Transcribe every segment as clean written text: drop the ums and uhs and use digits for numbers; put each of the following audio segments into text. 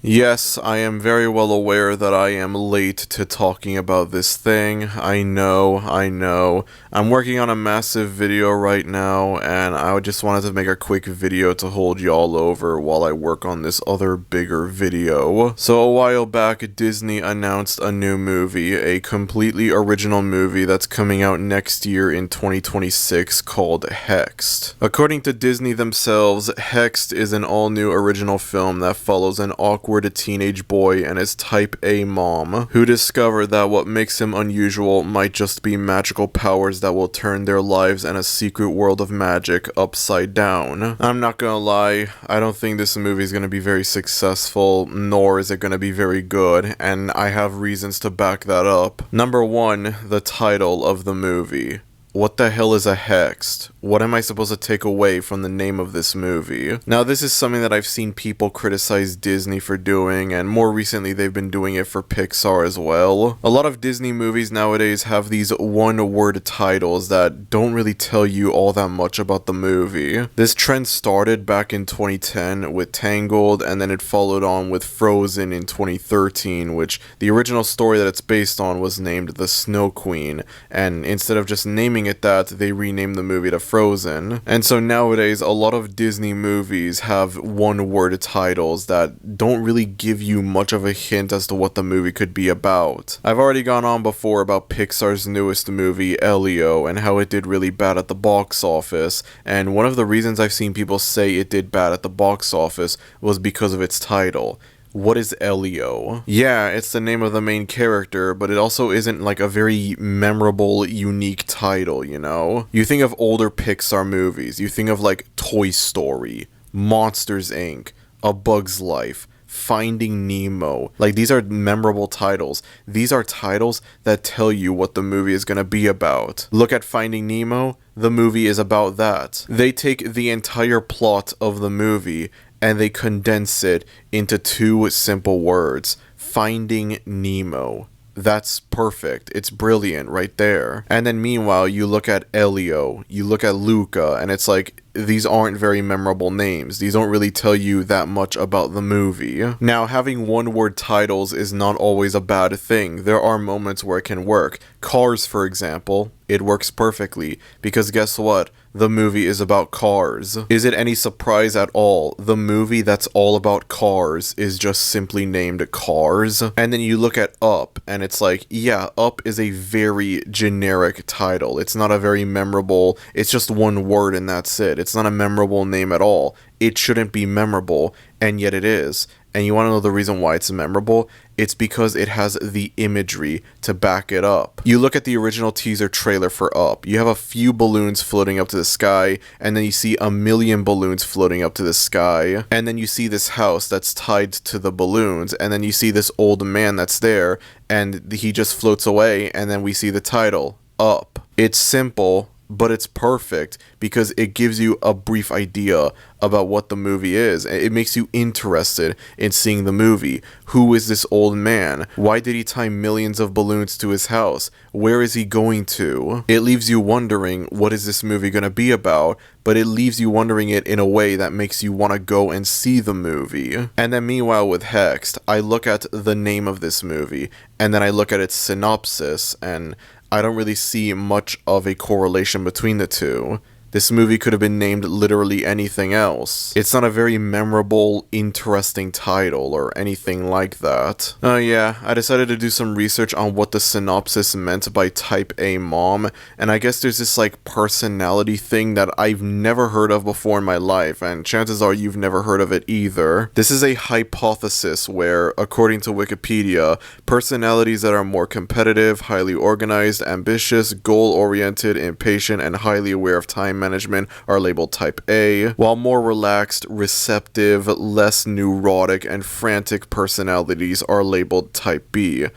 Yes, I am very well aware that I am late to talking about this thing. I know. I'm working on a massive video right now, and I just wanted to make a quick video to hold y'all over while I work on this other bigger video. So a while back, Disney announced a new movie, a completely original movie that's coming out next year in 2026 called Hexed. According to Disney themselves, Hexed is an all-new original film that follows an awkward teenage boy and his type A mom, who discover that what makes him unusual might just be magical powers that will turn their lives and a secret world of magic upside down. I'm not gonna lie, I don't think this movie is gonna be very successful, nor is it gonna be very good, and I have reasons to back that up. Number one, the title of the movie. What the hell is a Hexed? What am I supposed to take away from the name of this movie? Now, this is something that I've seen people criticize Disney for doing, and more recently they've been doing it for Pixar as well. A lot of Disney movies nowadays have these one-word titles that don't really tell you all that much about the movie. This trend started back in 2010 with Tangled, and then it followed on with Frozen in 2013, which the original story that it's based on was named The Snow Queen, and instead of just naming it that, they renamed the movie to Frozen. And so nowadays, a lot of Disney movies have one-word titles that don't really give you much of a hint as to what the movie could be about. I've already gone on before about Pixar's newest movie, Elio, and how it did really bad at the box office, and one of the reasons I've seen people say it did bad at the box office was because of its title. What is Elio? Yeah, it's the name of the main character, but it also isn't like a very memorable, unique title, you know? You think of older Pixar movies, you think of like Toy Story, Monsters Inc., A Bug's Life, Finding Nemo. Like, these are memorable titles. These are titles that tell you what the movie is gonna be about. Look at Finding Nemo, the movie is about that. They take the entire plot of the movie and they condense it into two simple words. Finding Nemo. That's perfect. It's brilliant right there. And then meanwhile, you look at Elio, you look at Luca, and it's like, these aren't very memorable names. These don't really tell you that much about the movie. Now, having one-word titles is not always a bad thing. There are moments where it can work. Cars, for example, it works perfectly, because guess what? The movie is about cars. Is it any surprise at all? The movie that's all about cars is just simply named Cars. And then you look at Up, and it's like, yeah, Up is a very generic title. It's not a very memorable, it's just one word and that's it. It's not a memorable name at all. It shouldn't be memorable, and yet it is. And you want to know the reason why it's memorable? It's because it has the imagery to back it up. You look at the original teaser trailer for Up. You have a few balloons floating up to the sky, and then you see a million balloons floating up to the sky. And then you see this house that's tied to the balloons, and then you see this old man that's there, and he just floats away, and then we see the title, Up. It's simple, but it's perfect because it gives you a brief idea about what the movie is. It makes you interested in seeing the movie. Who is this old man? Why did he tie millions of balloons to his house? Where is he going to? It leaves you wondering, what is this movie going to be about? But it leaves you wondering it in a way that makes you want to go and see the movie. And then meanwhile with Hexed, I look at the name of this movie, and then I look at its synopsis, and I don't really see much of a correlation between the two. This movie could have been named literally anything else. It's not a very memorable, interesting title or anything like that. Yeah, I decided to do some research on what the synopsis meant by type A mom, and I guess there's this like personality thing that I've never heard of before in my life, and chances are you've never heard of it either. This is a hypothesis where, according to Wikipedia, personalities that are more competitive, highly organized, ambitious, goal-oriented, impatient, and highly aware of time management are labeled type A, while more relaxed, receptive, less neurotic, and frantic personalities are labeled type B.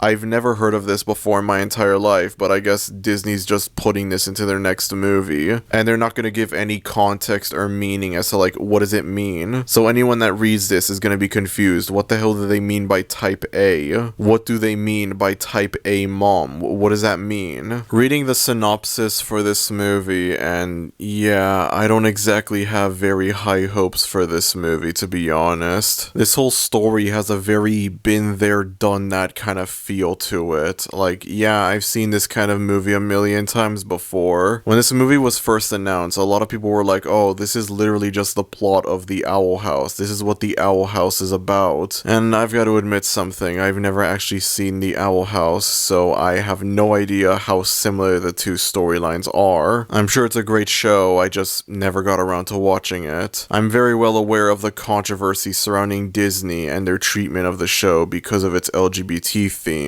I've never heard of this before in my entire life, but I guess Disney's just putting this into their next movie, and they're not going to give any context or meaning as to like, what does it mean? So anyone that reads this is going to be confused. What the hell do they mean by type A? What do they mean by type A mom? What does that mean? Reading the synopsis for this movie, and yeah, I don't exactly have very high hopes for this movie, to be honest. This whole story has a very been there, done that kind of feel to it. Like, yeah, I've seen this kind of movie a million times before. When this movie was first announced, a lot of people were like, oh, this is literally just the plot of the Owl House. This is what the Owl House is about. And I've got to admit something, I've never actually seen the Owl House, so I have no idea how similar the two storylines are. I'm sure it's a great show, I just never got around to watching it. I'm very well aware of the controversy surrounding Disney and their treatment of the show because of its LGBT themes,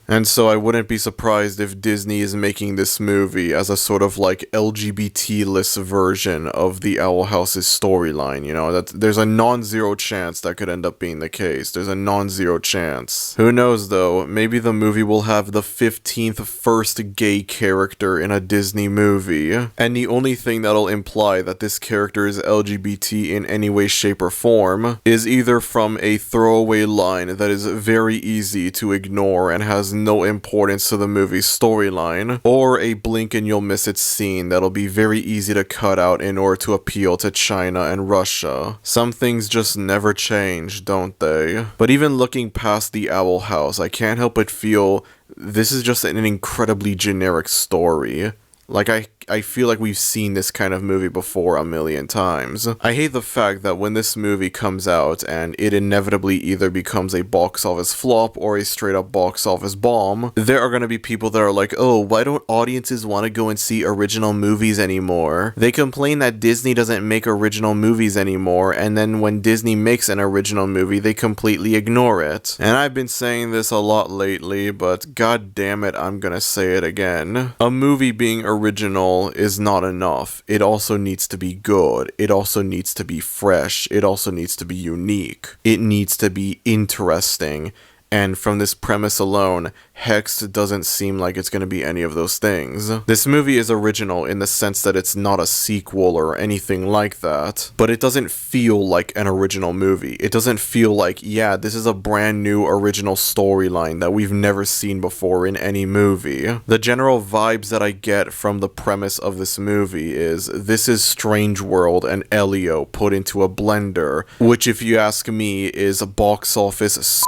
and so I wouldn't be surprised if Disney is making this movie as a sort of like LGBT-less version of the Owl House's storyline, you know, that there's a non-zero chance that could end up being the case. There's a non-zero chance. Who knows though, maybe the movie will have the 15th first gay character in a Disney movie, and the only thing that'll imply that this character is LGBT in any way, shape, or form is either from a throwaway line that is very easy to ignore and has no importance to the movie's storyline, or a blink and you'll miss it scene that'll be very easy to cut out in order to appeal to China and Russia. Some things just never change, don't they? But even looking past the Owl House, I can't help but feel this is just an incredibly generic story. Like, I feel like we've seen this kind of movie before a million times. I hate the fact that when this movie comes out and it inevitably either becomes a box office flop or a straight up box office bomb, there are going to be people that are like, oh, why don't audiences want to go and see original movies anymore? They complain that Disney doesn't make original movies anymore, and then when Disney makes an original movie, they completely ignore it. And I've been saying this a lot lately, but god damn it, I'm gonna say it again. A movie being original is not enough. It also needs to be good. It also needs to be fresh. It also needs to be unique. It needs to be interesting. And from this premise alone, Hexed doesn't seem like it's going to be any of those things. This movie is original in the sense that it's not a sequel or anything like that, but it doesn't feel like an original movie. It doesn't feel like, yeah, this is a brand new original storyline that we've never seen before in any movie. The general vibes that I get from the premise of this movie is, this is Strange World and Elio put into a blender, which if you ask me is box office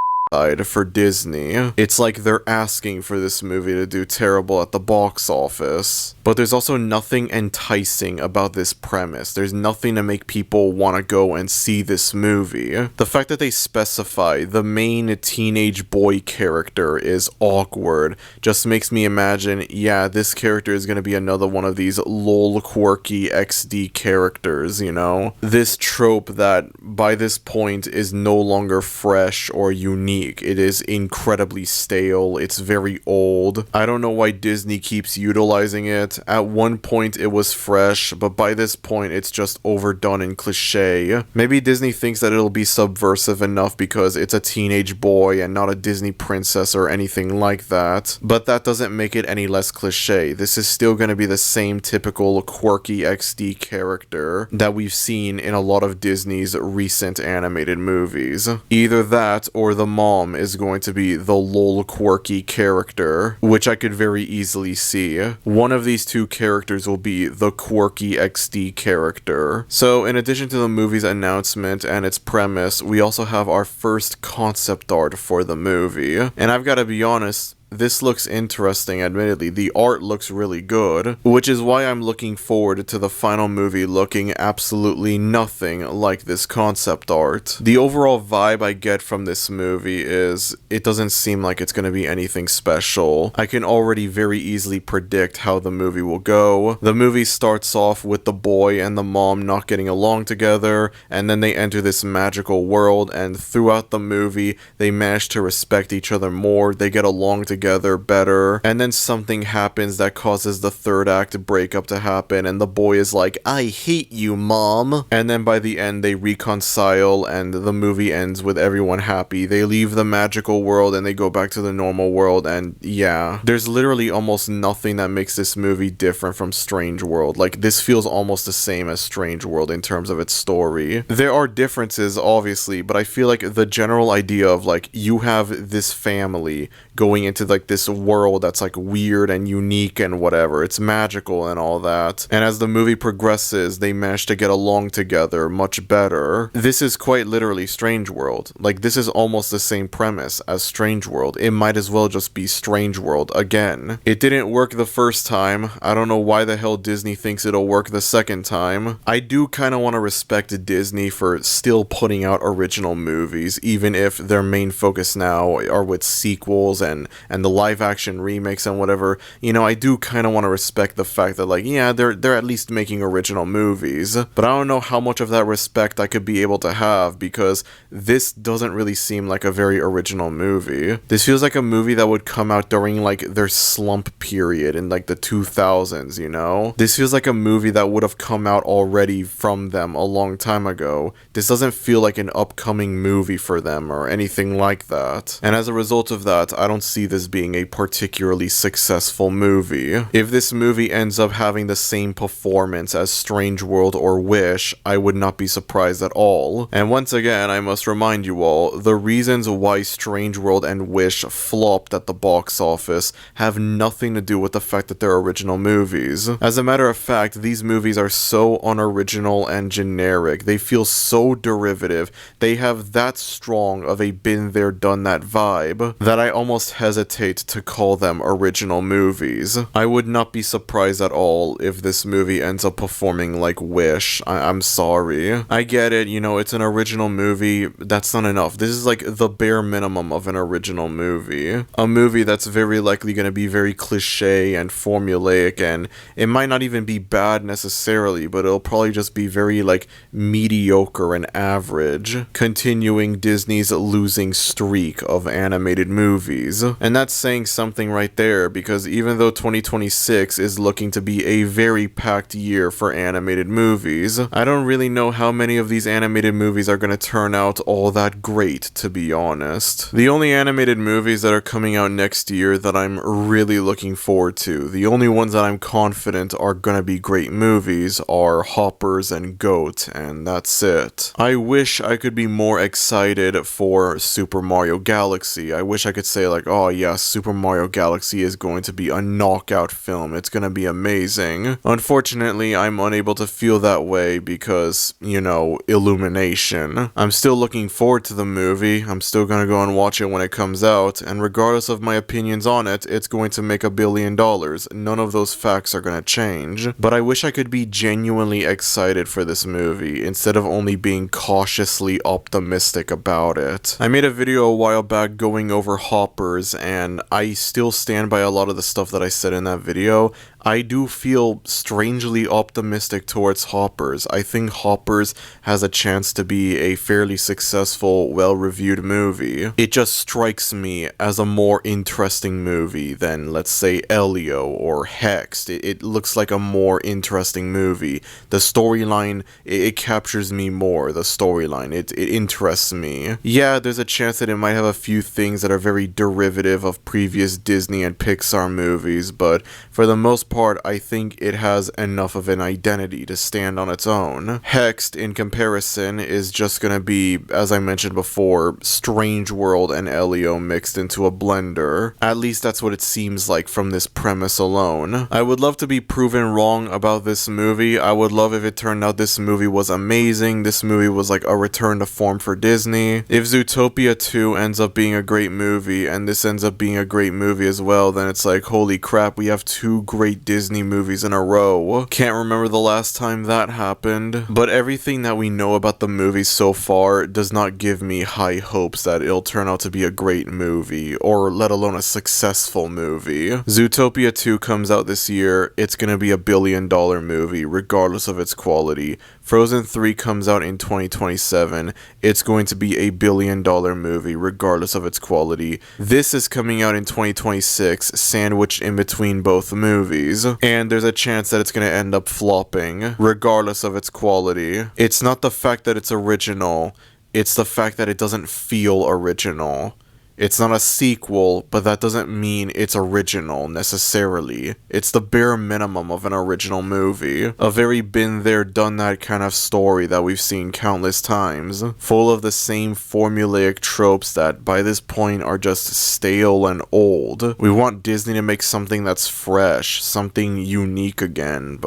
for Disney. It's like they're asking for this movie to do terrible at the box office. But there's also nothing enticing about this premise. There's nothing to make people want to go and see this movie. The fact that they specify the main teenage boy character is awkward just makes me imagine, yeah, this character is going to be another one of these lol quirky XD characters, you know? This trope that by this point is no longer fresh or unique. It is incredibly stale. It's very old. I don't know why Disney keeps utilizing it. At one point it was fresh, but by this point it's just overdone and cliche. Maybe Disney thinks that it'll be subversive enough because it's a teenage boy and not a Disney princess or anything like that. But that doesn't make it any less cliche. This is still going to be the same typical quirky XD character that we've seen in a lot of Disney's recent animated movies. Either that or the mom is going to be the lol quirky character, which I could very easily see. One of these two characters will be the quirky XD character. So in addition to the movie's announcement and its premise, we also have our first concept art for the movie. And I've got to be honest, this looks interesting, admittedly. The art looks really good, which is why I'm looking forward to the final movie looking absolutely nothing like this concept art. The overall vibe I get from this movie is, it doesn't seem like it's going to be anything special. I can already very easily predict how the movie will go. The movie starts off with the boy and the mom not getting along together, and then they enter this magical world, and throughout the movie, they manage to respect each other more, they get along together, together better, and then something happens that causes the third act breakup to happen, and the boy is like, I hate you, mom, and then by the end they reconcile and the movie ends with everyone happy. They leave the magical world and they go back to the normal world, and yeah, there's literally almost nothing that makes this movie different from Strange World. Like, this feels almost the same as Strange World in terms of its story. There are differences, obviously, but I feel like the general idea of, like, you have this family going into, like, this world that's, like, weird and unique and whatever. It's magical and all that. And as the movie progresses, they manage to get along together much better. This is quite literally Strange World. Like, this is almost the same premise as Strange World. It might as well just be Strange World again. It didn't work the first time. I don't know why the hell Disney thinks it'll work the second time. I do kind of want to respect Disney for still putting out original movies, even if their main focus now are with sequels and the live action remakes and whatever. You know, I do kind of want to respect the fact that, like, yeah, they're at least making original movies. But I don't know how much of that respect I could be able to have, because this doesn't really seem like a very original movie. This feels like a movie that would come out during, like, their slump period in, like, the 2000s, you know? This feels like a movie that would have come out already from them a long time ago. This doesn't feel like an upcoming movie for them or anything like that. And as a result of that, I don't see this being a particularly successful movie. If this movie ends up having the same performance as Strange World or Wish, I would not be surprised at all. And once again, I must remind you all, the reasons why Strange World and Wish flopped at the box office have nothing to do with the fact that they're original movies. As a matter of fact, these movies are so unoriginal and generic. They feel so derivative. They have that strong of a been there, done that vibe that I almost hesitate to call them original movies. I would not be surprised at all if this movie ends up performing like Wish. I'm sorry. I get it, you know, it's an original movie. That's not enough. This is like the bare minimum of an original movie. A movie that's very likely going to be very cliche and formulaic, and it might not even be bad necessarily, but it'll probably just be very, like, mediocre and average, continuing Disney's losing streak of animated movies. And that's saying something right there, because even though 2026 is looking to be a very packed year for animated movies, I don't really know how many of these animated movies are going to turn out all that great, to be honest. The only animated movies that are coming out next year that I'm really looking forward to, the only ones that I'm confident are going to be great movies, are Hoppers and Goat, and that's it. I wish I could be more excited for Super Mario Galaxy. I wish I could say, like, oh yes, Super Mario Galaxy is going to be a knockout film. It's going to be amazing. Unfortunately, I'm unable to feel that way because, you know, Illumination. I'm still looking forward to the movie. I'm still going to go and watch it when it comes out, and regardless of my opinions on it, it's going to make $1 billion. None of those facts are going to change. But I wish I could be genuinely excited for this movie instead of only being cautiously optimistic about it. I made a video a while back going over Hoppers, and I still stand by a lot of the stuff that I said in that video. I do feel strangely optimistic towards Hoppers. I think Hoppers has a chance to be a fairly successful, well-reviewed movie. It just strikes me as a more interesting movie than, let's say, Elio or Hexed. It looks like a more interesting movie. The storyline, it captures me more, the storyline. It interests me. Yeah, there's a chance that it might have a few things that are very derivative of previous Disney and Pixar movies, but for the most part, I think it has enough of an identity to stand on its own. Hexed, in comparison, is just gonna be, as I mentioned before, Strange World and Elio mixed into a blender. At least that's what it seems like from this premise alone. I would love to be proven wrong about this movie. I would love if it turned out this movie was amazing. This movie was like a return to form for Disney. If Zootopia 2 ends up being a great movie, and this ends up being a great movie as well, then it's like, holy crap, we have two great Disney movies in a row. Can't remember the last time that happened, but everything that we know about the movie so far does not give me high hopes that it'll turn out to be a great movie, or let alone a successful movie. Zootopia 2 comes out this year. It's gonna be $1 billion movie, regardless of its quality. Frozen 3 comes out in 2027. It's going to be a billion-dollar movie, regardless of its quality. This is coming out in 2026, sandwiched in between both movies. And there's a chance that it's going to end up flopping, regardless of its quality. It's not the fact that it's original, it's the fact that it doesn't feel original. It's not a sequel, but that doesn't mean it's original, necessarily. It's the bare minimum of an original movie. A very been there, done that kind of story that we've seen countless times. Full of the same formulaic tropes that, by this point, are just stale and old. We want Disney to make something that's fresh, something unique again,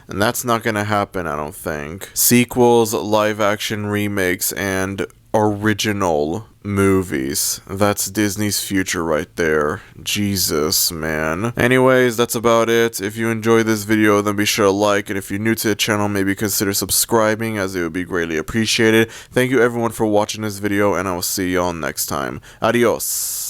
and that's not gonna happen, I don't think. Sequels, live-action remakes, and original movies. That's Disney's future right there. Jesus, man. Anyways, that's about it. If you enjoyed this video, then be sure to like, and if you're new to the channel, maybe consider subscribing, as it would be greatly appreciated. Thank you everyone for watching this video, and I will see y'all next time. Adios.